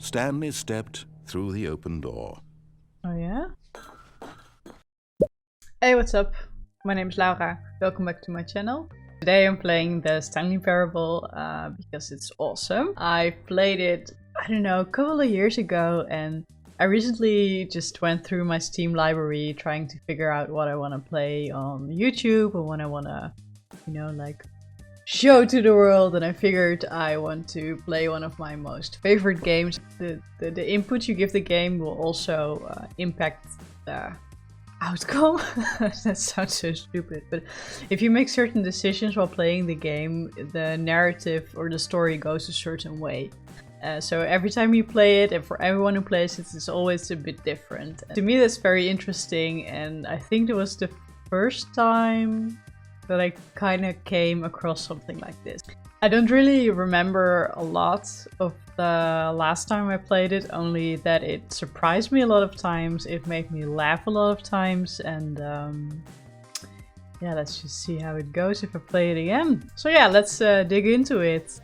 Stanley stepped through the open door. Oh yeah? Hey, what's up? My name is Laura. Welcome back to my channel. Today I'm playing the Stanley Parable because it's awesome. I played it, I don't know, a couple of years ago, and I recently just went through my Steam library trying to figure out what I want to play on YouTube or what I want to, you know, like show to the world, and I figured I want to play one of my most favorite games. The input you give the game will also impact the outcome. That sounds so stupid, but if you make certain decisions while playing the game, the narrative or the story goes a certain way. So every time you play it, and for everyone who plays it, it's always a bit different. To me that's very interesting, and I think it was the first time that I kind of came across something like this. I don't really remember a lot of the last time I played it, only that it surprised me a lot of times, it made me laugh a lot of times, and yeah, let's just see how it goes if I play it again. So yeah, let's dig into it.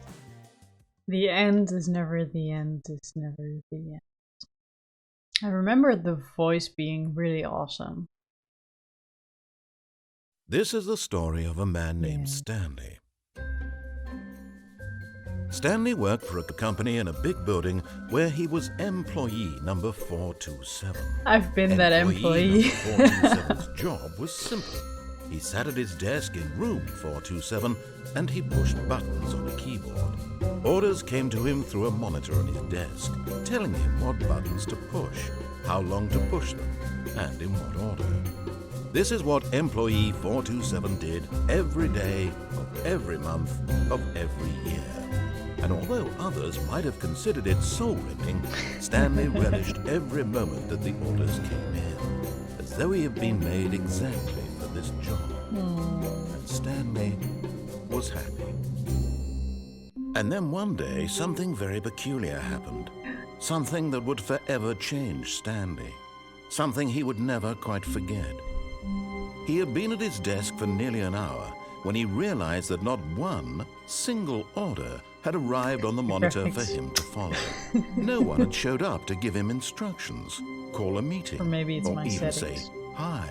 The end is never the end, is never the end. I remember the voice being really awesome. This is the story of a man named Stanley. Stanley worked for a company in a big building where he was employee number 427. I've been that employee. Number 427's job was simple. He sat at his desk in room 427 and he pushed buttons on a keyboard. Orders came to him through a monitor on his desk, telling him what buttons to push, how long to push them, and in what order. This is what employee 427 did every day of every month of every year. And although others might have considered it soul-rending, Stanley relished every moment that the orders came in, as though he had been made exactly for this job. And Stanley was happy. And then one day, something very peculiar happened. Something that would forever change Stanley. Something he would never quite forget. He had been at his desk for nearly an hour when he realized that not one single order had arrived on the monitor for him to follow. No one had showed up to give him instructions, call a meeting, Or maybe it's my even settings. say hi.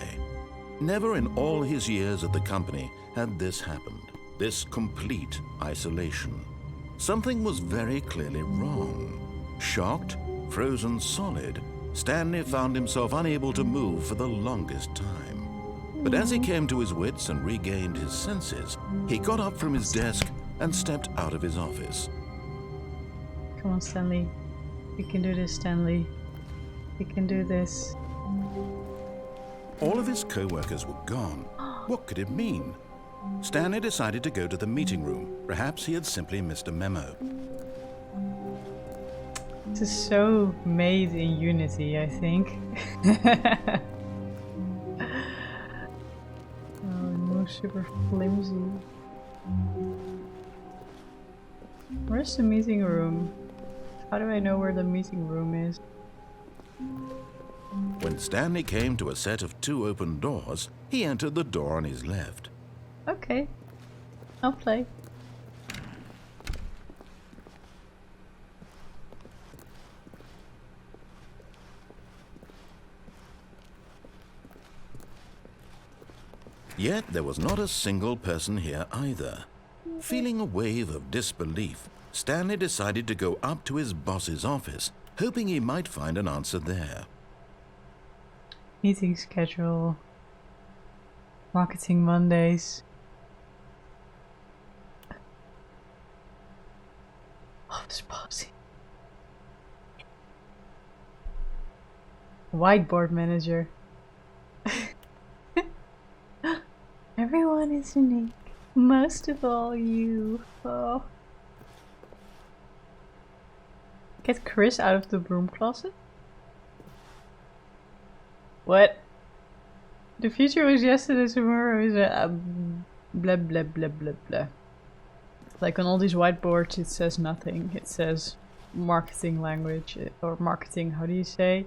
Never in all his years at the company had this happened, this complete isolation. Something was very clearly wrong. Shocked, frozen solid, Stanley found himself unable to move for the longest time. But as he came to his wits and regained his senses, he got up from his desk and stepped out of his office. Come on, Stanley. You can do this, Stanley. You can do this. All of his co-workers were gone. What could it mean? Stanley decided to go to the meeting room. Perhaps he had simply missed a memo. This is so made in Unity, I think. Oh, it moves super flimsy. Where's the meeting room? How do I know where the meeting room is? When Stanley came to a set of 2 open doors, he entered the door on his left. Okay, I'll play. Yet there was not a single person here either. Feeling a wave of disbelief, Stanley decided to go up to his boss's office, hoping he might find an answer there. Meeting schedule. Marketing Mondays. Office policy. Whiteboard manager. Everyone is unique. Most of all you. Oh. Get Chris out of the broom closet? What? The future was yesterday, tomorrow is blah blah blah blah blah. Like on all these whiteboards it says nothing. It says marketing language, or marketing, how do you say?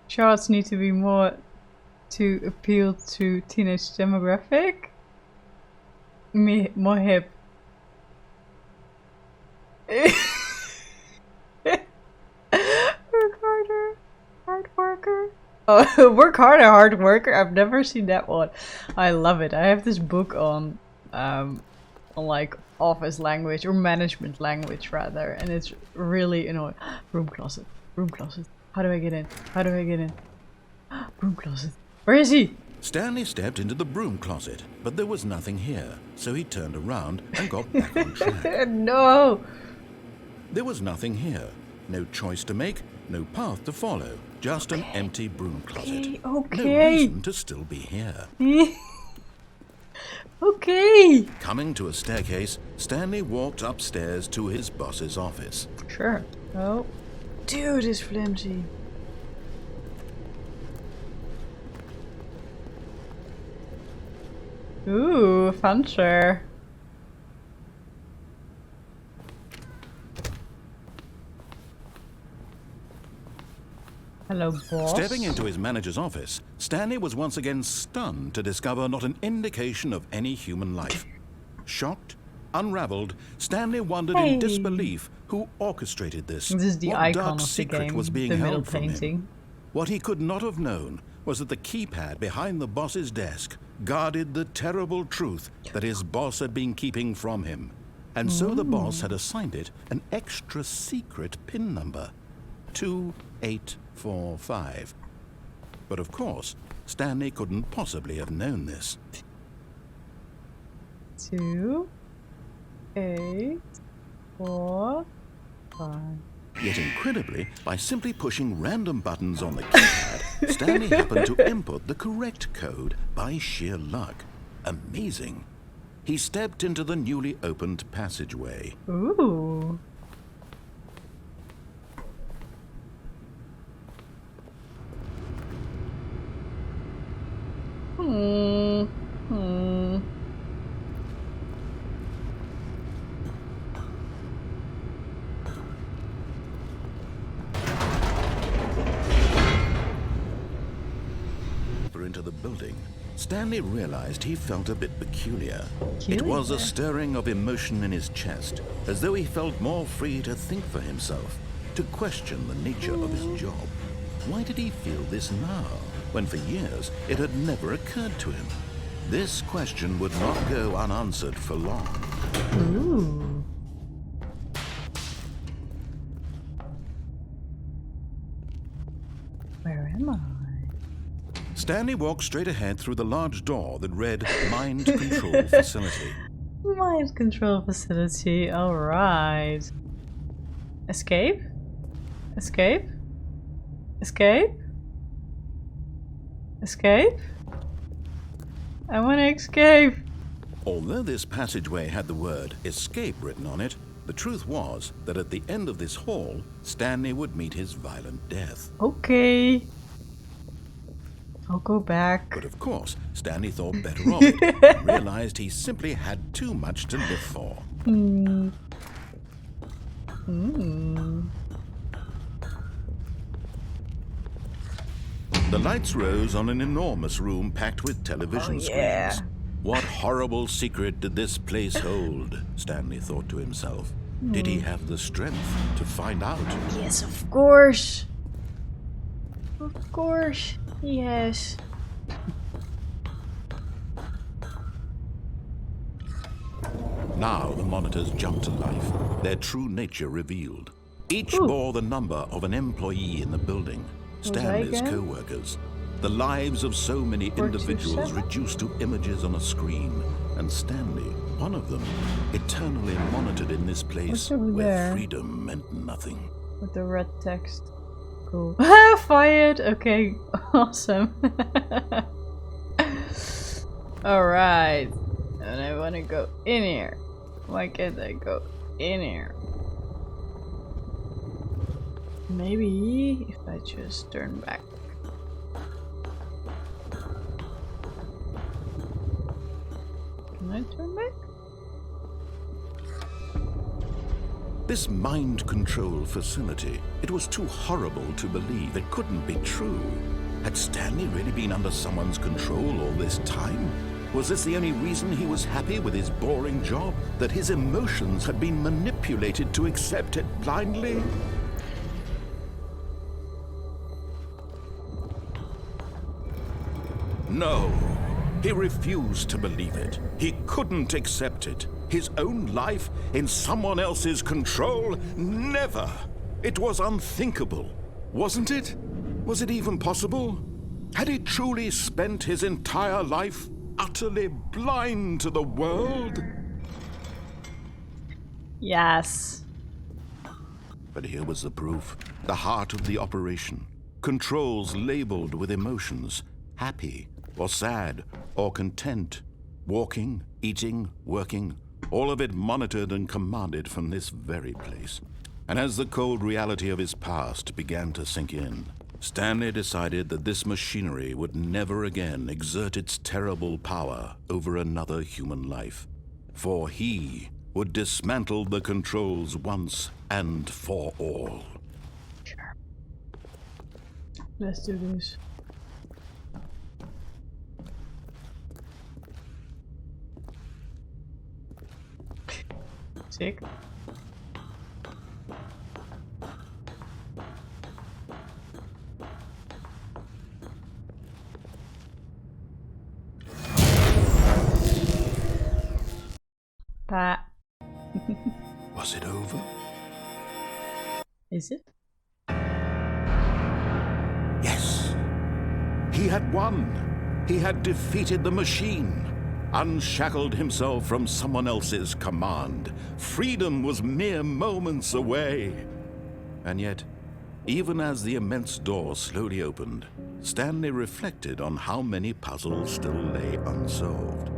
Charts need to be more to appeal to teenage demographic. More hip. Oh, work harder, hard worker. I've never seen that one. I love it. I have this book on like office language or management language rather, and it's really annoying. Room closet. Room closet. How do I get in? How do I get in? Broom closet. Where is he? Stanley stepped into the broom closet, but there was nothing here, so he turned around and got back on track. No! There was nothing here. No choice to make, no path to follow. Just an empty broom closet. Okay. No reason to still be here. Okay. Coming to a staircase, Stanley walked upstairs to his boss's office. Sure. Oh. Dude, it's flimsy. Ooh, fancy. Hello, boss. Stepping into his manager's office, Stanley was once again stunned to discover not an indication of any human life. Shocked, unraveled, Stanley wondered in disbelief who orchestrated this. This is the what icon dark of the secret game, was being the held middle from painting. him. What he could not have known was that the keypad behind the boss's desk guarded the terrible truth that his boss had been keeping from him. And so the boss had assigned it an extra secret PIN number, 2845. But of course, Stanley couldn't possibly have known this. 2, 8, 4, 5. Yet incredibly, by simply pushing random buttons on the keypad, Stanley happened to input the correct code by sheer luck. Amazing. He stepped into the newly opened passageway. Ooh. Into the building, Stanley realized he felt a bit peculiar. It was a stirring of emotion in his chest, as though he felt more free to think for himself, to question the nature of his job. Why did he feel this now, when for years it had never occurred to him? This question would not go unanswered for long. Ooh. Where am I? Stanley walked straight ahead through the large door that read Mind Control Facility. Mind control facility, alright. Escape? Escape? Escape? Escape? I want to escape! Although this passageway had the word escape written on it, the truth was that at the end of this hall, Stanley would meet his violent death. Okay. I'll go back. But of course, Stanley thought better of it and realized he simply had too much to live for. The lights rose on an enormous room packed with television screens. What horrible secret did this place hold? Stanley thought to himself. Did he have the strength to find out? Yes, of course. Of course. Yes. Now the monitors jumped to life, their true nature revealed. Each bore the number of an employee in the building, Stanley's co-workers. The lives of so many individuals reduced to images on a screen, and Stanley, one of them, eternally monitored in this place where freedom meant nothing. With the red text. Cool. Fired! Okay, awesome. Alright. And I want to go in here. Why can't I go in here? Maybe if I just turn back. Can I turn back? This mind control facility, it was too horrible to believe. It couldn't be true. Had Stanley really been under someone's control all this time? Was this the only reason he was happy with his boring job? That his emotions had been manipulated to accept it blindly? No. He refused to believe it. He couldn't accept it. His own life in someone else's control? Never. It was unthinkable, wasn't it? Was it even possible? Had he truly spent his entire life utterly blind to the world? Yes. But here was the proof. The heart of the operation. Controls labeled with emotions. Happy, or sad, or content. Walking, eating, working. All of it monitored and commanded from this very place. And as the cold reality of his past began to sink in, Stanley decided that this machinery would never again exert its terrible power over another human life. For he would dismantle the controls once and for all. Sure. Let's do this. Sick. That. Was it over? Is it? Yes. He had won. He had defeated the machine. Unshackled himself from someone else's command. Freedom was mere moments away. And yet, even as the immense door slowly opened, Stanley reflected on how many puzzles still lay unsolved.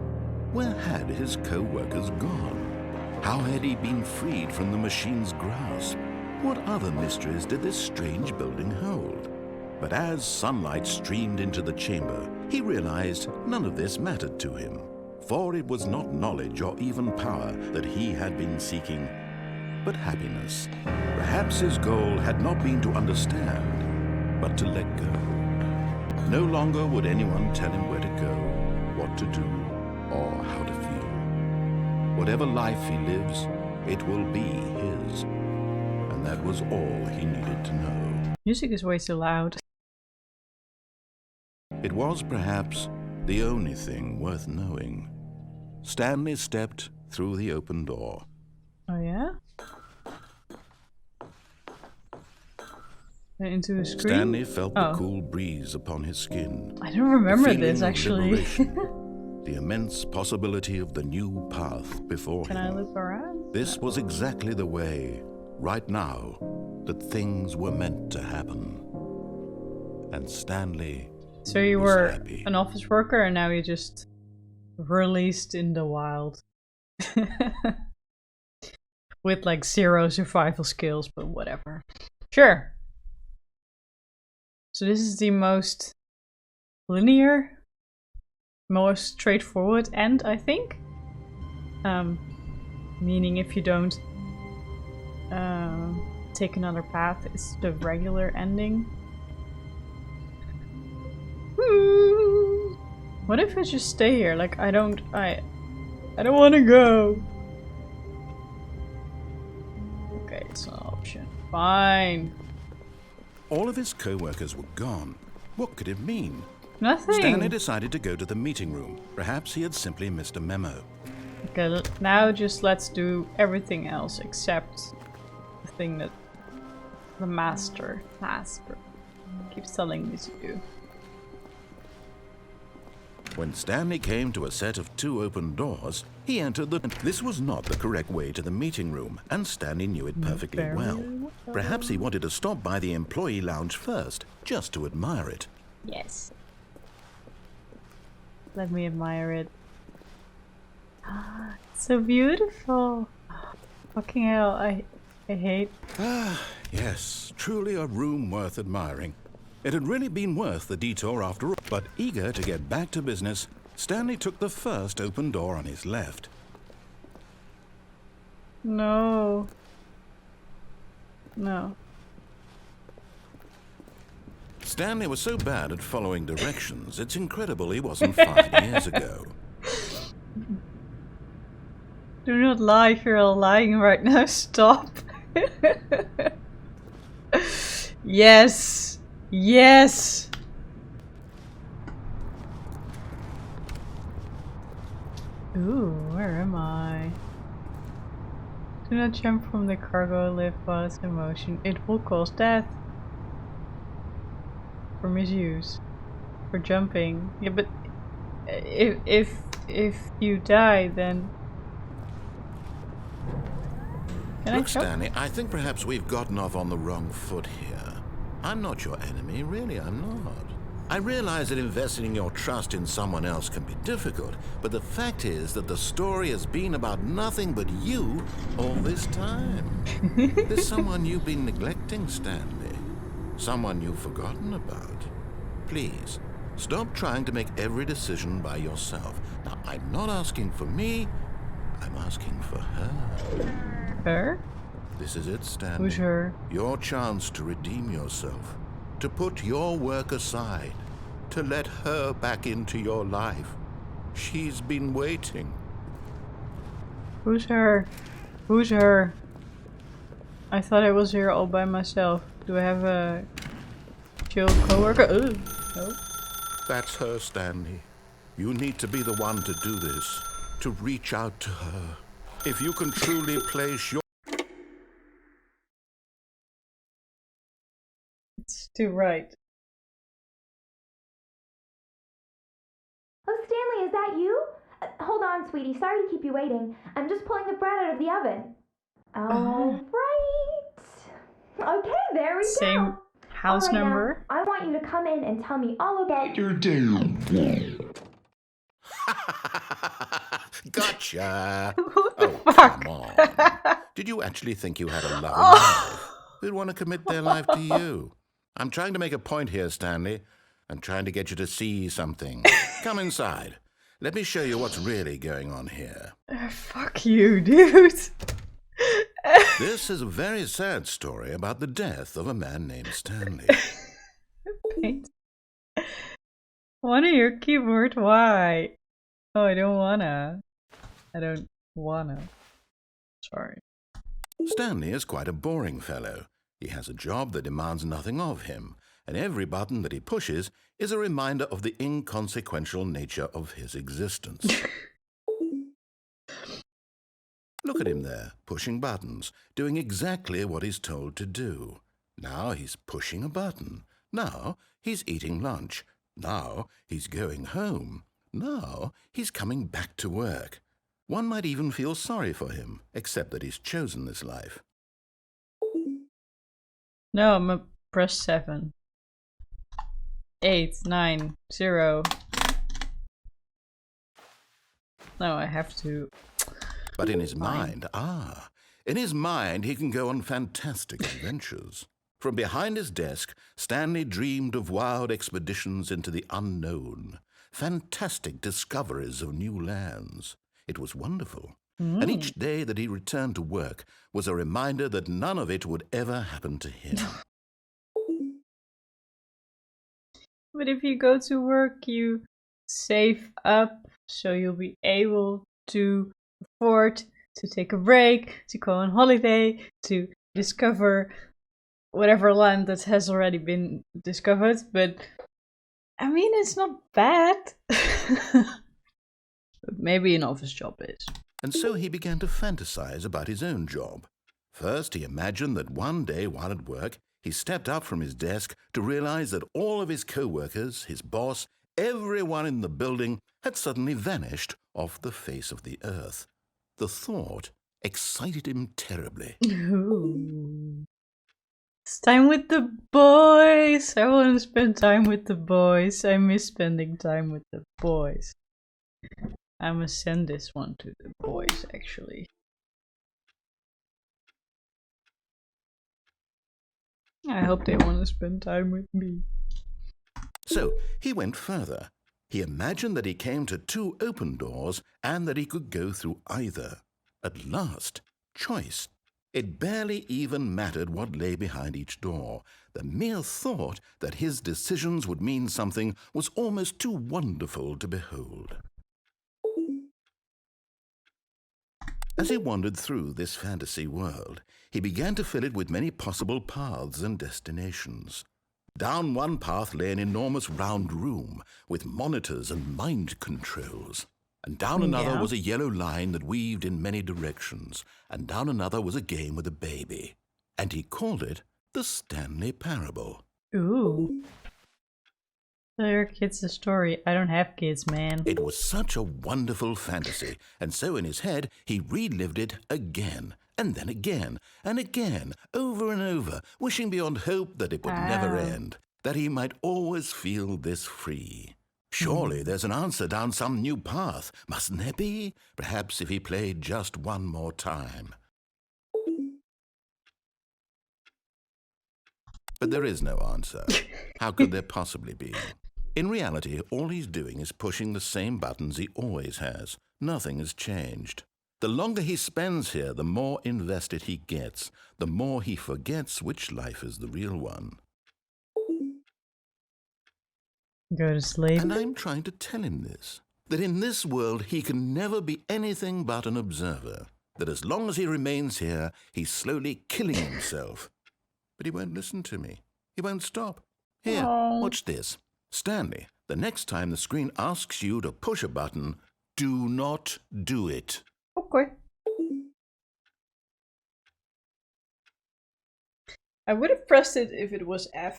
Where had his co-workers gone? How had he been freed from the machine's grasp? What other mysteries did this strange building hold? But as sunlight streamed into the chamber, he realized none of this mattered to him. For it was not knowledge or even power that he had been seeking, but happiness. Perhaps his goal had not been to understand, but to let go. No longer would anyone tell him where to go, what to do, or how to feel. Whatever life he lives, it will be his. And that was all he needed to know. Music is way too loud. It was perhaps the only thing worth knowing. Stanley stepped through the open door. Oh yeah? And into the screen? Stanley felt the cool breeze upon his skin. I don't remember The this feeling of actually. liberation, the immense possibility of the new path before Can him. I look around? This was exactly the way, right now, that things were meant to happen. And Stanley So you was were happy. an office worker and now you're just released in the wild. With like 0 survival skills, but whatever. Sure. So this is the most linear, most straightforward end, I think. Meaning if you don't take another path, it's the regular ending. What if I just stay here? Like I don't want to go. Okay, it's an option. Fine. All of his co-workers were gone. What could it mean? Nothing. Stanley decided to go to the meeting room. Perhaps he had simply missed a memo. Okay, now just let's do everything else except the thing that the master keeps telling me to do. When Stanley came to a set of 2 open doors, he entered the... This was not the correct way to the meeting room, and Stanley knew it perfectly Very well. well. Perhaps he wanted to stop by the employee lounge first, just to admire it. Yes. Let me admire it. Ah, it's so beautiful. Fucking hell, I hate. Ah, yes, truly a room worth admiring. It had really been worth the detour after all, but eager to get back to business, Stanley took the first open door on his left. No. No. Stanley was so bad at following directions, it's incredible he wasn't 5 years ago. Do not lie if you're all lying right now. Stop. Yes. Yes. Ooh, where am I? Do not jump from the cargo lift while it's in motion. It will cause death. For misuse. For jumping. Yeah, but if you die, then can Look, I jump? Stanley, I think perhaps we've gotten off on the wrong foot here. I'm not your enemy, really, I'm not. I realize that investing your trust in someone else can be difficult, but the fact is that the story has been about nothing but you all this time. There's someone you've been neglecting, Stanley. Someone you've forgotten about. Please, stop trying to make every decision by yourself. Now, I'm not asking for me, I'm asking for her. Her? This is it, Stanley. Who's her? Your chance to redeem yourself, to put your work aside, to let her back into your life. She's been waiting. Who's her? Who's her? I thought I was here all by myself. Do I have a chill coworker? Ooh. No. That's her, Stanley. You need to be the one to do this, to reach out to her. If you can truly place your... It's too right. Oh, Stanley, is that you? Hold on, sweetie. Sorry to keep you waiting. I'm just pulling the bread out of the oven. All right. Okay, there we Same go. house All right, number. now, I want you to come in and tell me all about your Gotcha! What the Oh, fuck? come on. Did you actually think you had a loving life? Who'd want to commit their life to you? I'm trying to make a point here, Stanley. I'm trying to get you to see something. Come inside. Let me show you what's really going on here. Fuck you, dude. This is a very sad story about the death of a man named Stanley. Thanks. Wanna your keyboard? Why? Oh, I don't wanna. I don't wanna. Sorry. Stanley is quite a boring fellow. He has a job that demands nothing of him, and every button that he pushes is a reminder of the inconsequential nature of his existence. Look at him there, pushing buttons, doing exactly what he's told to do. Now he's pushing a button. Now he's eating lunch. Now he's going home. Now he's coming back to work. One might even feel sorry for him, except that he's chosen this life. No, I'm gonna press 7. 8, 9, 0. No, I have to. But in his mind, in his mind he can go on fantastic adventures. From behind his desk, Stanley dreamed of wild expeditions into the unknown, fantastic discoveries of new lands. It was wonderful. And each day that he returned to work was a reminder that none of it would ever happen to him. But if you go to work, you save up so you'll be able to afford to take a break, to go on holiday, to discover whatever land that has already been discovered. But I mean, it's not bad. But maybe an office job is. And so he began to fantasize about his own job. First, he imagined that one day while at work, he stepped up from his desk to realize that all of his co-workers, his boss, everyone in the building had suddenly vanished off the face of the earth. The thought excited him terribly. Ooh. It's time with the boys. I want to spend time with the boys. I miss spending time with the boys. I'm gonna send this one to the boys, actually. I hope they want to spend time with me. So he went further. He imagined that he came to 2 open doors and that he could go through either. At last, choice. It barely even mattered what lay behind each door. The mere thought that his decisions would mean something was almost too wonderful to behold. As he wandered through this fantasy world, he began to fill it with many possible paths and destinations. Down one path lay an enormous round room with monitors and mind controls. And down another Yeah. was a yellow line that weaved in many directions, and down another was a game with a baby. And he called it the Stanley Parable. Ooh. Tell your kids the story. I don't have kids, man. It was such a wonderful fantasy, and so in his head he relived it again, and then again, and again, over and over, wishing beyond hope that it would never end, that he might always feel this free. Surely there's an answer down some new path, mustn't there be? Perhaps if he played just one more time. But there is no answer. How could there possibly be? In reality, all he's doing is pushing the same buttons he always has. Nothing has changed. The longer he spends here, the more invested he gets, the more he forgets which life is the real one. Go to sleep. And I'm trying to tell him this, that in this world he can never be anything but an observer, that as long as he remains here, he's slowly killing himself. But he won't listen to me. He won't stop. Here, watch this. Stanley, the next time the screen asks you to push a button, do not do it. Okay. I would have pressed it if it was F.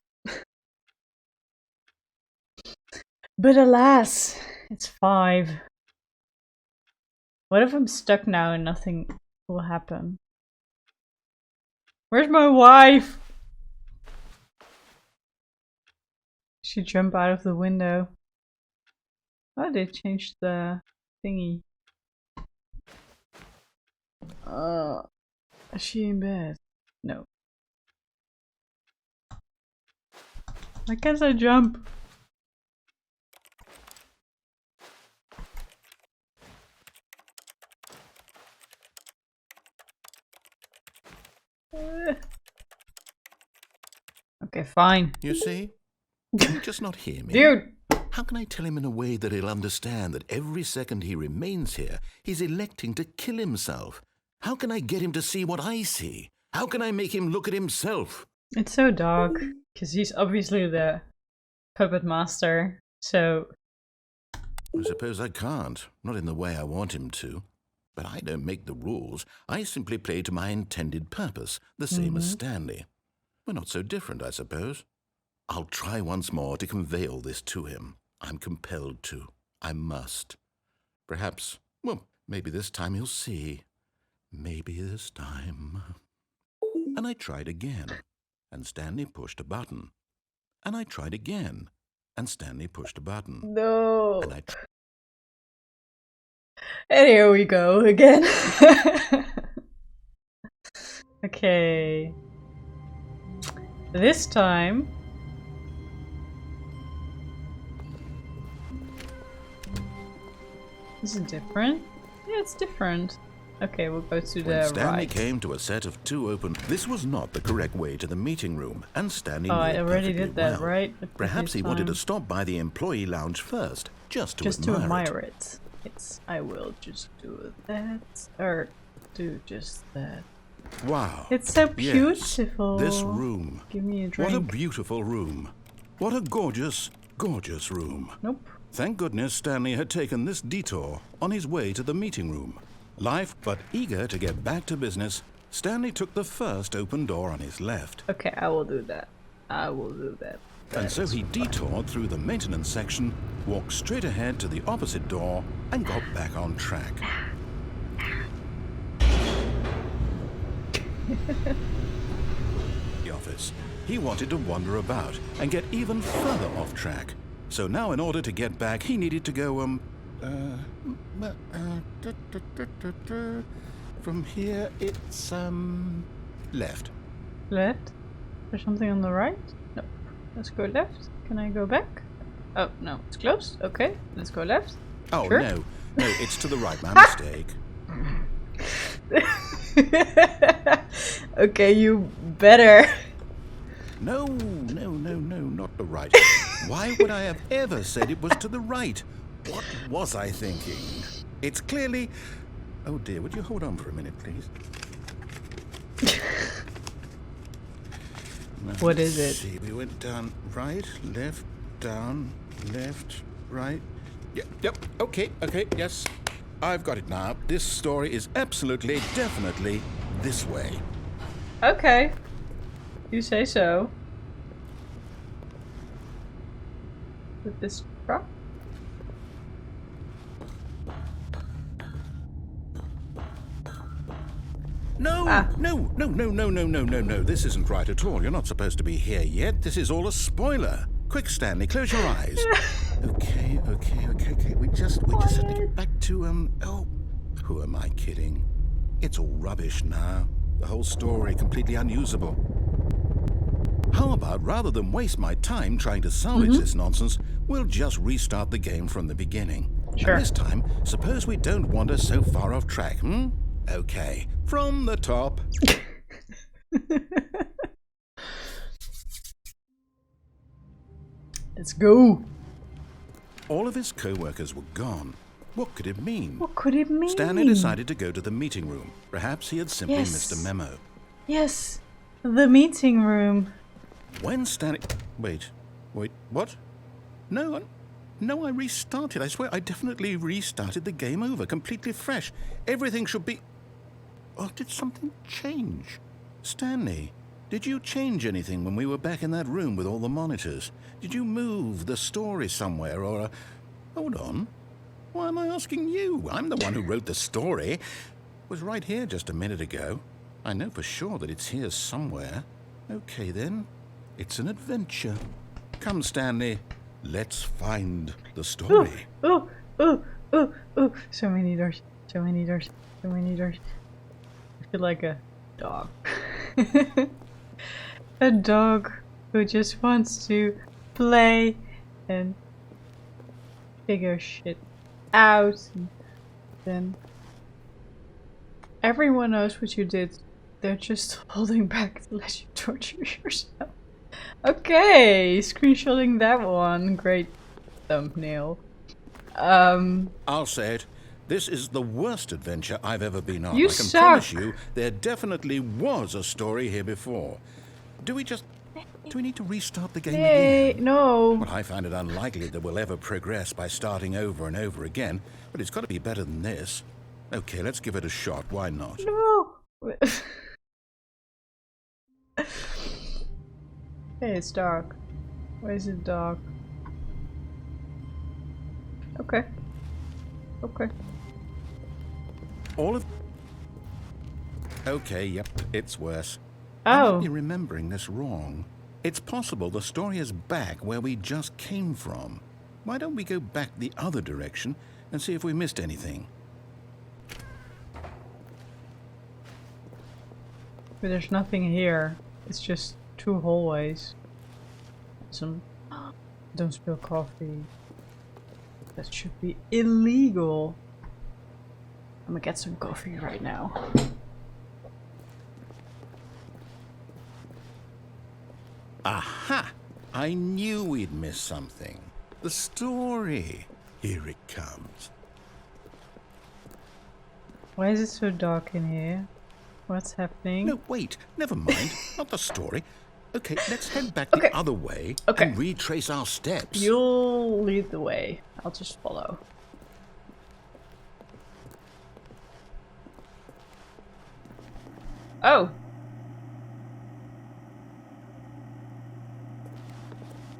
But alas, it's 5. What if I'm stuck now and nothing will happen? Where's my wife? She jumped out of the window. Oh, they changed the thingy. Is she in bed? No. Why can't I jump? Okay, fine. You see? Can you just not hear me? Dude! How can I tell him in a way that he'll understand that every second he remains here, he's electing to kill himself? How can I get him to see what I see? How can I make him look at himself? It's so dark, because he's obviously the puppet master, so... I suppose I can't, not in the way I want him to. But I don't make the rules. I simply play to my intended purpose, the same as Stanley. We're not so different, I suppose. I'll try once more to convey all this to him. I'm compelled to. I must. Perhaps, well, maybe this time he'll see. Maybe this time. And I tried again, and Stanley pushed a button. And I tried again, and Stanley pushed a button. No! And And here we go again. Okay. This time... Is it different? Yeah, it's different. Okay, we'll go to when the Stanley right. came to a set of 2 open, this was not the correct way to the meeting room, and Stanley knew Oh, I it already perfectly did that, well. right? The Perhaps he previous wanted to time. stop by the employee lounge first, just to Just to admire admire it. it. Yes, I will just do that. Or do just that. Wow. It's so Yes, beautiful. this room. Give me a drink. What a beautiful room. What a gorgeous, gorgeous room. Nope. Thank goodness Stanley had taken this detour on his way to the meeting room. Life but eager to get back to business, Stanley took the first open door on his left. Okay, I will do that. I will do that. And so he detoured through the maintenance section, walked straight ahead to the opposite door, and got back on track. The office. He wanted to wander about and get even further off track. So now in order to get back, he needed to go, from here it's, left. Left? There's something on the right? No. Let's go left. Can I go back? Oh, no. It's closed. Okay. Let's go left. Oh, Sure. no, it's to the right, my mistake. Okay, you better. No, not the right. Why would I have ever said it was to the right? What was I thinking? It's clearly... Oh dear, would you hold on for a minute, please? What is Let's it? see, we went down right, left, down, left, right, Yep, okay, yes. I've got it now. This story is absolutely, definitely this way. Okay. You say so. With this truck? No, no. This isn't right at all. You're not supposed to be here yet. This is all a spoiler. Quick, Stanley, close your eyes. Okay. We just have to get back to, oh, who am I kidding? It's all rubbish now. The whole story completely unusable. How about, rather than waste my time trying to salvage this nonsense, we'll just restart the game from the beginning. Sure. And this time, suppose we don't wander so far off track, Okay, from the top. Let's go. All of his co-workers were gone. What could it mean? What could it mean? Stanley decided to go to the meeting room. Perhaps he had simply missed a memo. Yes, the meeting room. When Stanley... Wait, what? No, I restarted. I swear I definitely restarted the game over, completely fresh. Everything should be... Or did something change? Stanley, did you change anything when we were back in that room with all the monitors? Did you move the story somewhere or... Hold on. Why am I asking you? I'm the one who wrote the story. It was right here just a minute ago. I know for sure that it's here somewhere. Okay then. It's an adventure. Come, Stanley. Let's find the story. Oh. So many doors. I feel like a dog. A dog who just wants to play and figure shit out. And then everyone knows what you did. They're just holding back to let you torture yourself. Okay, screenshotting that one. Great thumbnail. I'll say it. This is the worst adventure I've ever been on. You I can suck. promise you there definitely was a story here before. Do we need to restart the game again? No. Well, I find it unlikely that we'll ever progress by starting over and over again, but it's got to be better than this. Okay, let's give it a shot. Why not? No. Hey, it's dark. Why is it dark? Okay. Okay, yep, it's worse. Oh. I might be remembering this wrong. It's possible the story is back where we just came from. Why don't we go back the other direction and see if we missed anything? But there's nothing here. It's just two hallways. Some... Don't spill coffee. That should be illegal. I'm gonna get some coffee right now. Aha! I knew we'd miss something. The story. Here it comes. Why is it so dark in here? What's happening? No, wait. Never mind. Not the story. Okay, let's head back the other way and retrace our steps. You'll lead the way. I'll just follow. Oh.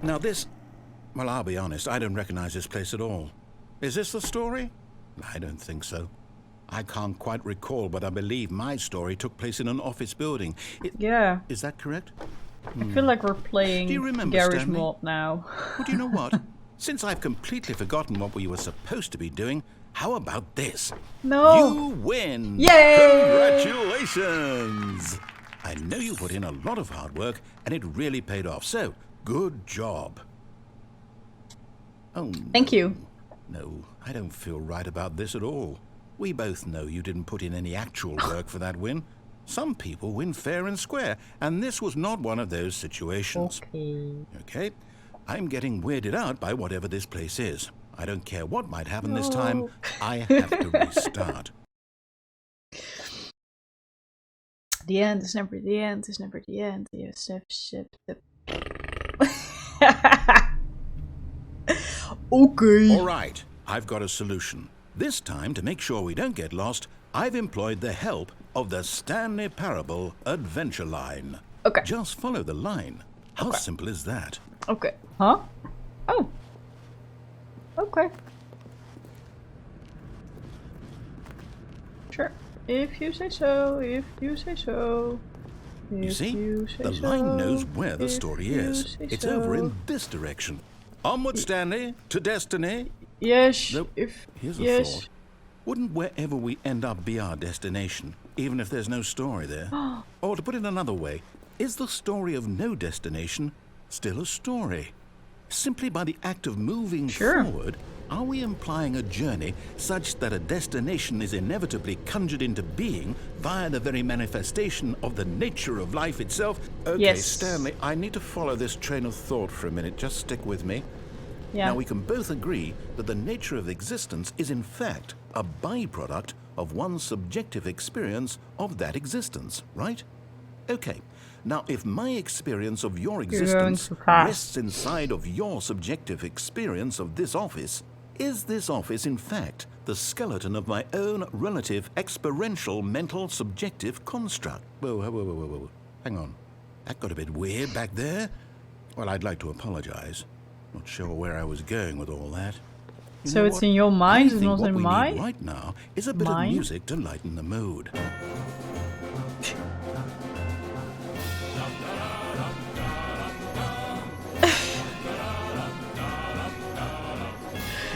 Now this... Well, I'll be honest, I don't recognize this place at all. Is this the story? I don't think so. I can't quite recall, but I believe my story took place in an office building. Yeah. Is that correct? I feel like we're playing Do you remember, Garage Stanley? Mod now. Well, do you know what? Since I've completely forgotten what we were supposed to be doing, how about this? No. You win! Yay! Congratulations! I know you put in a lot of hard work, and it really paid off, so good job. Oh, Thank you. No, I don't feel right about this at all. We both know you didn't put in any actual work for that win. Some people win fair and square, and this was not one of those situations. Okay? I'm getting weirded out by whatever this place is. I don't care what might happen this time. I have to restart. The end is never the end, is never the end. Yes, Okay. All right. I've got a solution. This time, to make sure we don't get lost, I've employed the help of the Stanley Parable adventure line. Okay. Just follow the line. How simple is that? Okay. Huh? Oh. Okay. Sure. If you say so, if you say so. You see, the line knows where the story is. It's over in this direction. Onward, Stanley, to destiny. Yes. Though, here's a thought. Wouldn't wherever we end up be our destination, even if there's no story there? Or to put it another way, is the story of no destination still a story? Simply by the act of moving forward, are we implying a journey such that a destination is inevitably conjured into being via the very manifestation of the nature of life itself? Okay, Stanley, I need to follow this train of thought for a minute. Just stick with me. Yeah. Now, we can both agree that the nature of existence is in fact a byproduct of one's subjective experience of that existence, right? Okay. Now, if my experience of your existence rests inside of your subjective experience of this office, is this office in fact the skeleton of my own relative experiential mental subjective construct? Whoa. Hang on. That got a bit weird back there. Well, I'd like to apologize. Not sure where I was going with all that. So it's in your mind and not in mine? What we need right now is a bit of music to lighten the mood.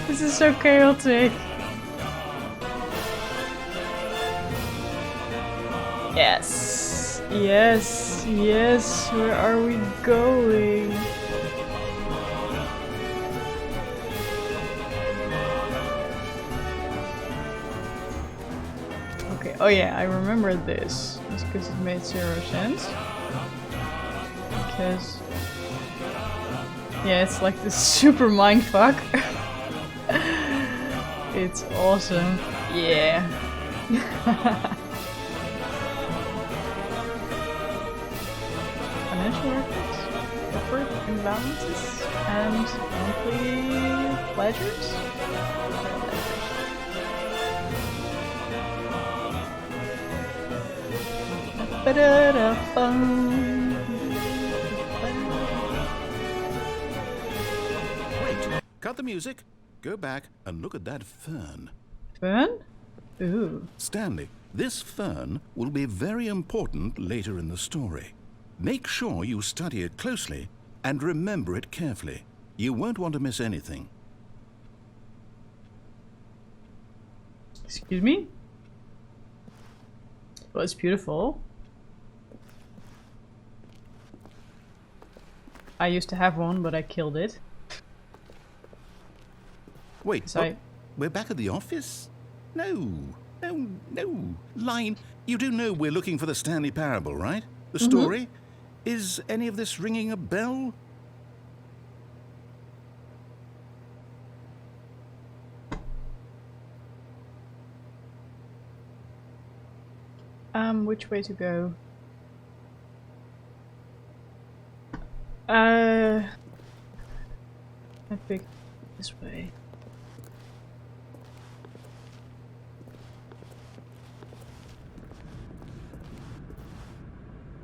This is so chaotic. Yes. Yes. Yes. Where are we going? Okay. Oh yeah, I remember this. It's because it made 0 sense. Because... yeah, it's like this super mindfuck. It's awesome. Yeah. Financial records, corporate imbalances, and monthly ledgers. Wait, cut the music. Go back and look at that fern. Fern? Ooh. Stanley, this fern will be very important later in the story. Make sure you study it closely and remember it carefully. You won't want to miss anything. Excuse me? Well, it's beautiful. I used to have one, but I killed it. Wait, we're back at the office? No. Line, you do know we're looking for the Stanley Parable, right? The story? Is any of this ringing a bell? Which way to go? I pick this way.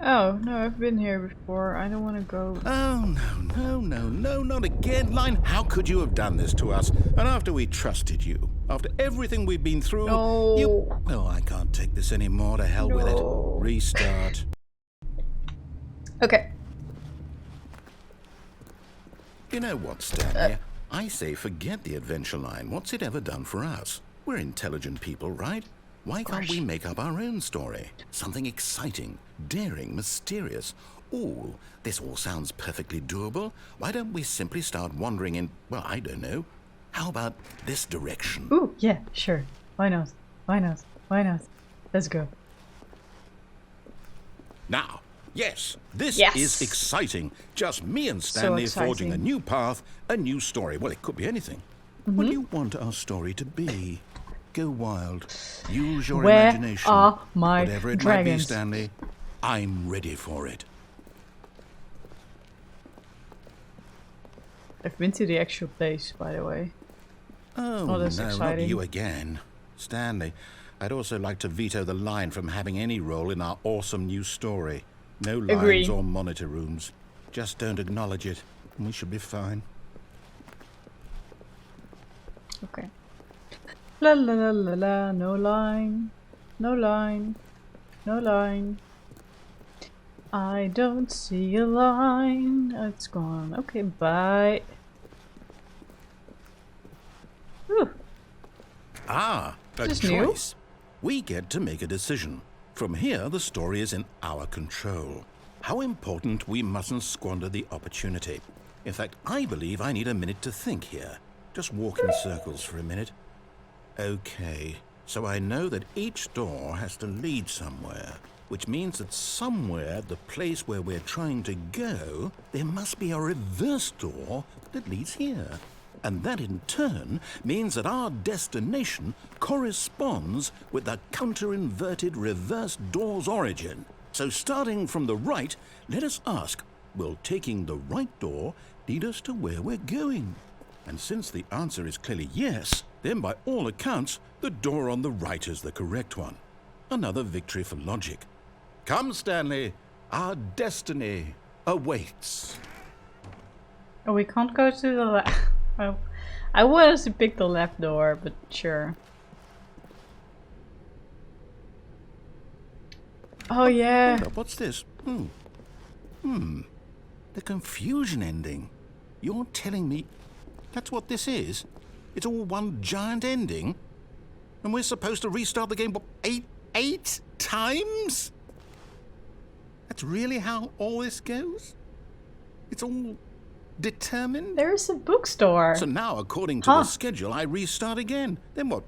Oh, no, I've been here before. I don't want to go. Oh, no, not again. Line, how could you have done this to us? And after we trusted you, after everything we've been through, you... Oh, I can't take this anymore. To hell with it. Restart. Okay. You know what, Stanley? I say forget the adventure line. What's it ever done for us? We're intelligent people, right? Why can't we make up our own story? Something exciting, daring, mysterious. Ooh, this all sounds perfectly doable. Why don't we simply start wandering in, well, I don't know. How about this direction? Ooh, yeah, sure. Why not? Let's go. Now, yes, this is exciting. Just me and Stanley forging a new path, a new story. Well, it could be anything. What do you want our story to be? Go wild. Use your imagination. Where are my Whatever it dragons? might be, Stanley, I'm ready for it. I've been to the actual place, by the way. Oh, Oh, that's no, exciting. not you again. Stanley, I'd also like to veto the line from having any role in our awesome new story. No lines Agree. or monitor rooms. Just don't acknowledge it, and we should be fine. Okay. La la la la la, no line. No line. No line. I don't see a line. It's gone. Okay, bye. Whew. Ah, a This is new. choice. We get to make a decision. From here, the story is in our control. How important we mustn't squander the opportunity. In fact, I believe I need a minute to think here. Just walk in circles for a minute. Okay, so I know that each door has to lead somewhere, which means that somewhere, the place where we're trying to go, there must be a reverse door that leads here. And that in turn means that our destination corresponds with the counter-inverted reverse door's origin. So starting from the right, let us ask, will taking the right door lead us to where we're going? And since the answer is clearly yes, then by all accounts, the door on the right is the correct one. Another victory for logic. Come, Stanley, our destiny awaits. Oh, we can't go to the left. Oh, I wanted us to pick the left door, but sure. Oh yeah. Hold up, what's this? The confusion ending. You're telling me that's what this is? It's all one giant ending? And we're supposed to restart the game, what, eight times? That's really how all this goes? It's all determined? There's a bookstore. So now, according to the schedule, I restart again. Then what?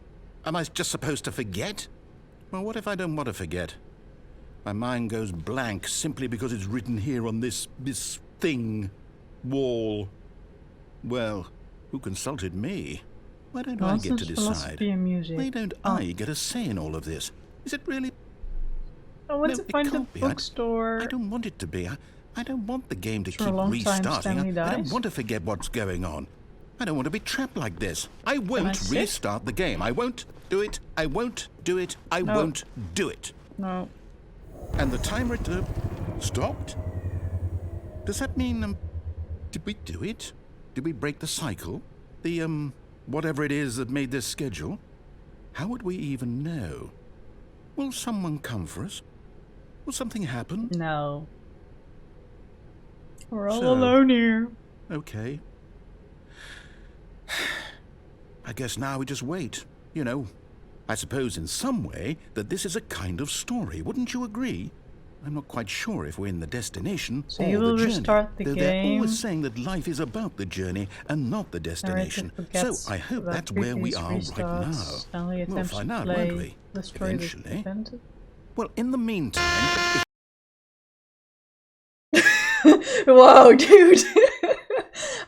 Am I just supposed to forget? Well, what if I don't want to forget? My mind goes blank simply because it's written here on this thing, wall. Well, who consulted me? Why don't I get to decide? Philosophy and music. Why don't I get a say in all of this? Is it really? I want No, to it find the can't be. bookstore. I don't want it to be. I don't want the game to For a keep long time, restarting. Stanley I don't dies. want to forget what's going on. I don't want to be trapped like this. I won't sit? restart the game. I won't do it. I won't do it. I No. won't do it. No. And the timer stopped? Does that mean, did we do it? Did we break the cycle? The, whatever it is that made this schedule? How would we even know? Will someone come for us? Will something happen? No. We're all So- alone here. Okay. I guess now we just wait. You know, I suppose in some way that this is a kind of story. Wouldn't you agree? I'm not quite sure if we're in the destination So or you will the journey. restart the though they're game. always saying that life is about the journey and not the destination. So forgets I hope about that's where we previous are right now. restarts. Stanley We'll attempts find to out, play won't we? the story that Eventually. invented. Well, in the meantime, Whoa, dude.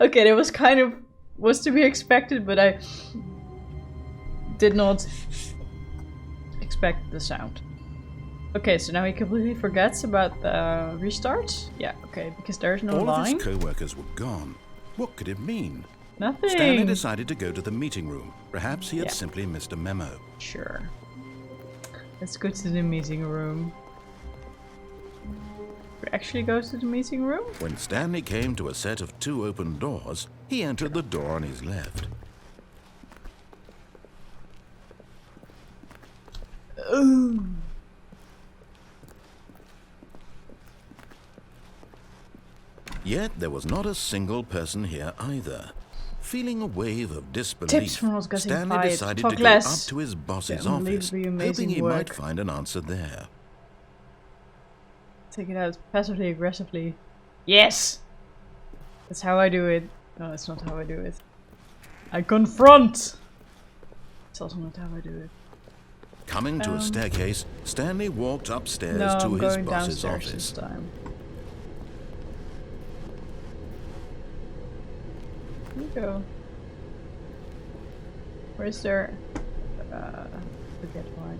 Okay, that was kind of was to be expected, but I did not expect the sound. Okay, so now he completely forgets about the restart. Yeah, okay, because there's no all line. of his co-workers were gone. What could it mean? Nothing. Stanley decided to go to the meeting room. Perhaps he had Yeah. simply missed a memo. Sure. Let's go to the meeting room. We actually go to the meeting room? When Stanley came to a set of 2 open doors, he entered the door on his left. Ooh. Yet there was not a single person here either. Feeling a wave of Tips disbelief, from not getting Stanley fired. decided Talk to go less. up to his boss's Yeah, office, unbelievably amazing hoping he might work. find an answer there. Take it out passively aggressively. Yes! That's how I do it. No, that's not how I do it. I confront! It's also not how I do it. Coming to a staircase, Stanley walked upstairs No, to I'm his going boss's downstairs this office. time. Here we go. Where's there? Forget why.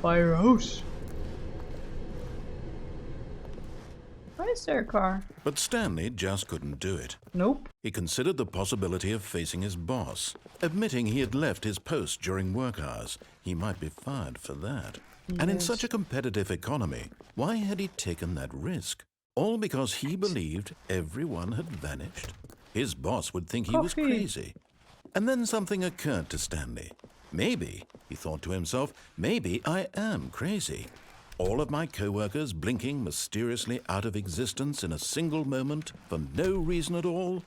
Firehouse. Why is their car? But Stanley just couldn't do it. Nope. He considered the possibility of facing his boss, admitting he had left his post during work hours. He might be fired for that. Yes. And in such a competitive economy, why had he taken that risk? All because he believed everyone had vanished? His boss would think he was crazy. And then something occurred to Stanley. Maybe, he thought to himself, maybe I am crazy. All of my co-workers blinking mysteriously out of existence in a single moment for no reason at all?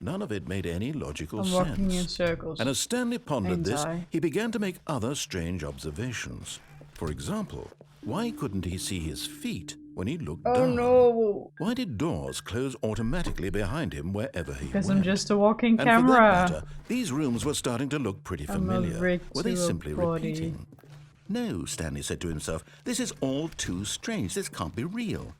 None of it made any logical I'm walking in sense. circles. And as Stanley pondered Ain't this, I? he began to make other strange observations. For example, why couldn't he see his feet when he looked Oh down? no! Why did doors close automatically behind him wherever he Because went? I'm just a walking And for that camera. matter, these rooms were starting to look pretty I'm familiar. rigged Were they to a simply body. repeating? No, Stanley said to himself, this is all too strange. This can't be real.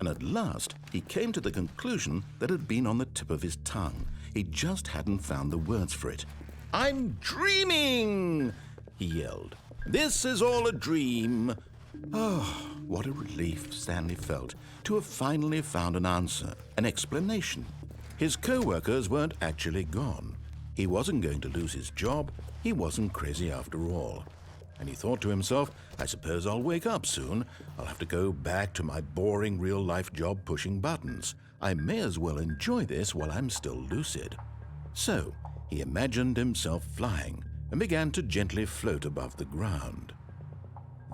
And at last, he came to the conclusion that had been on the tip of his tongue. He just hadn't found the words for it. I'm dreaming, he yelled. This is all a dream. Oh, what a relief Stanley felt to have finally found an answer, an explanation. His co-workers weren't actually gone. He wasn't going to lose his job. He wasn't crazy after all. And he thought to himself, I suppose I'll wake up soon. I'll have to go back to my boring real-life job pushing buttons. I may as well enjoy this while I'm still lucid. So he imagined himself flying and began to gently float above the ground.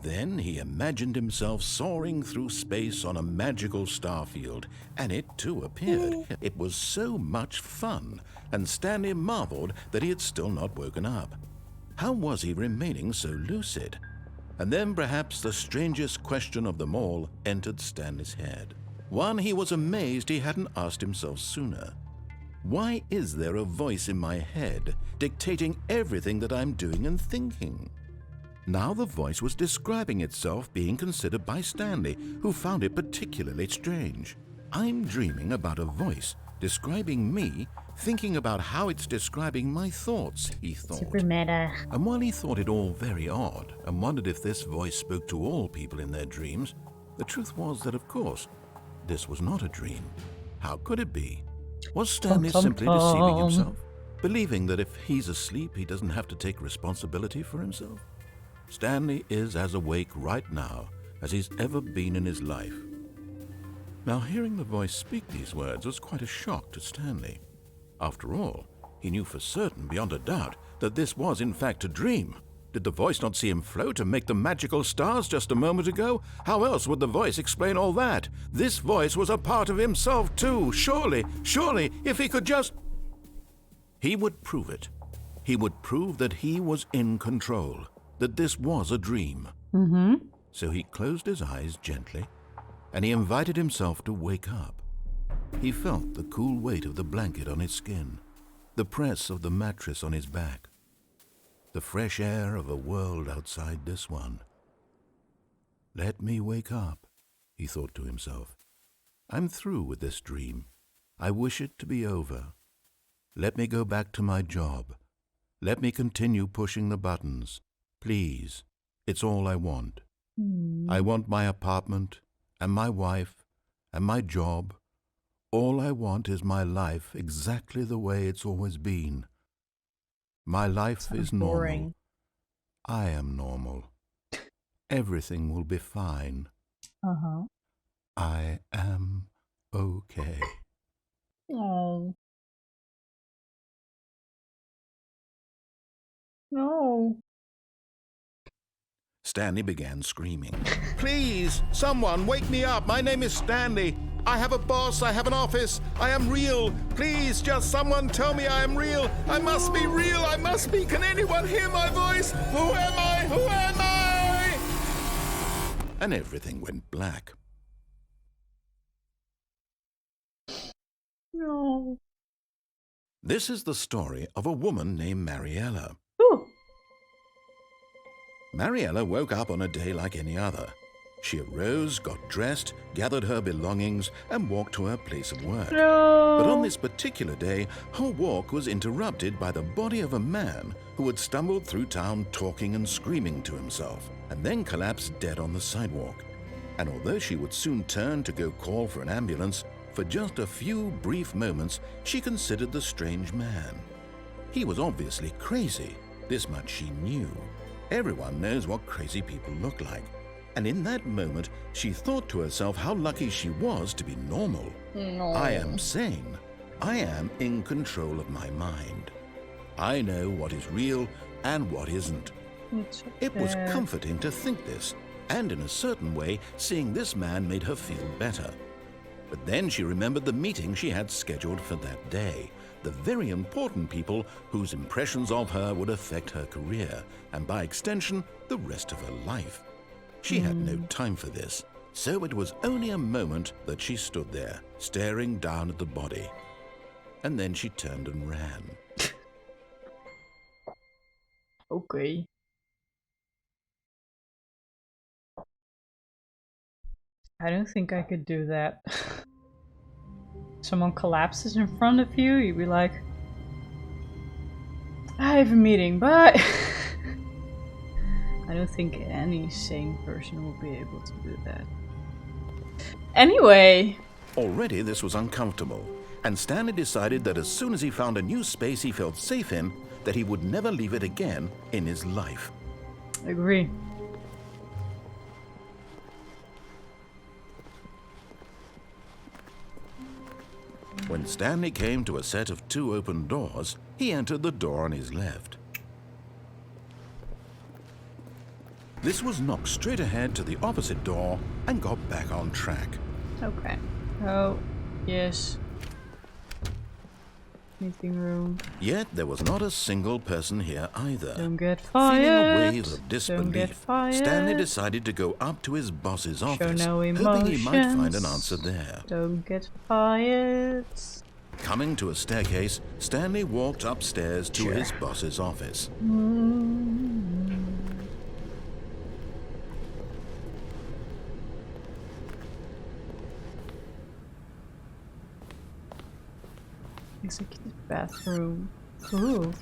Then he imagined himself soaring through space on a magical starfield, and it too appeared. It was so much fun, and Stanley marveled that he had still not woken up. How was he remaining so lucid? And then perhaps the strangest question of them all entered Stanley's head. One he was amazed he hadn't asked himself sooner. Why is there a voice in my head dictating everything that I'm doing and thinking? Now the voice was describing itself being considered by Stanley, who found it particularly strange. I'm dreaming about a voice describing me, thinking about how it's describing my thoughts, he thought. Super meta. And while he thought it all very odd and wondered if this voice spoke to all people in their dreams, the truth was that, of course, this was not a dream. How could it be? Was Stanley simply deceiving himself, believing that if he's asleep, he doesn't have to take responsibility for himself? Stanley is as awake right now as he's ever been in his life. Now, hearing the voice speak these words was quite a shock to Stanley. After all, he knew for certain, beyond a doubt, that this was in fact a dream. Did the voice not see him float and make the magical stars just a moment ago? How else would the voice explain all that? This voice was a part of himself too. Surely, if he could just... He would prove it. He would prove that he was in control, that this was a dream. So he closed his eyes gently, and he invited himself to wake up. He felt the cool weight of the blanket on his skin, the press of the mattress on his back, the fresh air of a world outside this one. Let me wake up, he thought to himself. I'm through with this dream. I wish it to be over. Let me go back to my job. Let me continue pushing the buttons. Please, it's all I want. I want my apartment and my wife and my job. All I want is my life exactly the way it's always been. My life is normal. Boring. I am normal. Everything will be fine. I am okay. Oh. No. Stanley began screaming. Please, someone, wake me up. My name is Stanley. I have a boss. I have an office. I am real. Please, just someone tell me I am real. I must be real. I must be. Can anyone hear my voice? Who am I? Who am I? And everything went black. No. This is the story of a woman named Mariella. Ooh. Mariella woke up on a day like any other. She arose, got dressed, gathered her belongings, and walked to her place of work. No. But on this particular day, her walk was interrupted by the body of a man who had stumbled through town talking and screaming to himself, and then collapsed dead on the sidewalk. And although she would soon turn to go call for an ambulance, for just a few brief moments she considered the strange man. He was obviously crazy, this much she knew. Everyone knows what crazy people look like. And in that moment, she thought to herself how lucky she was to be normal. No. I am sane. I am in control of my mind. I know what is real and what isn't. It was comforting to think this, and in a certain way, seeing this man made her feel better. But then she remembered the meeting she had scheduled for that day, the very important people whose impressions of her would affect her career, and by extension, the rest of her life. She had no time for this, so it was only a moment that she stood there, staring down at the body. And then she turned and ran. Okay. I don't think I could do that. Someone collapses in front of you, you'd be like, I have a meeting, bye! I don't think any sane person will be able to do that. Anyway! Already this was uncomfortable, and Stanley decided that as soon as he found a new space he felt safe in, that he would never leave it again in his life. Agree. When Stanley came to a set of 2 open doors, he entered the door on his left. This was knocked straight ahead to the opposite door and got back on track. Okay. Oh, yes. Meeting room. Yet there was not a single person here either. Don't get fired. Feeling a wave of Don't get disbelief, fired. Stanley decided to go up to his boss's office, no hoping he might find an emotions. answer there. Don't get fired. Coming to a staircase, Stanley walked upstairs to his boss's office. Executive bathroom. Ooh.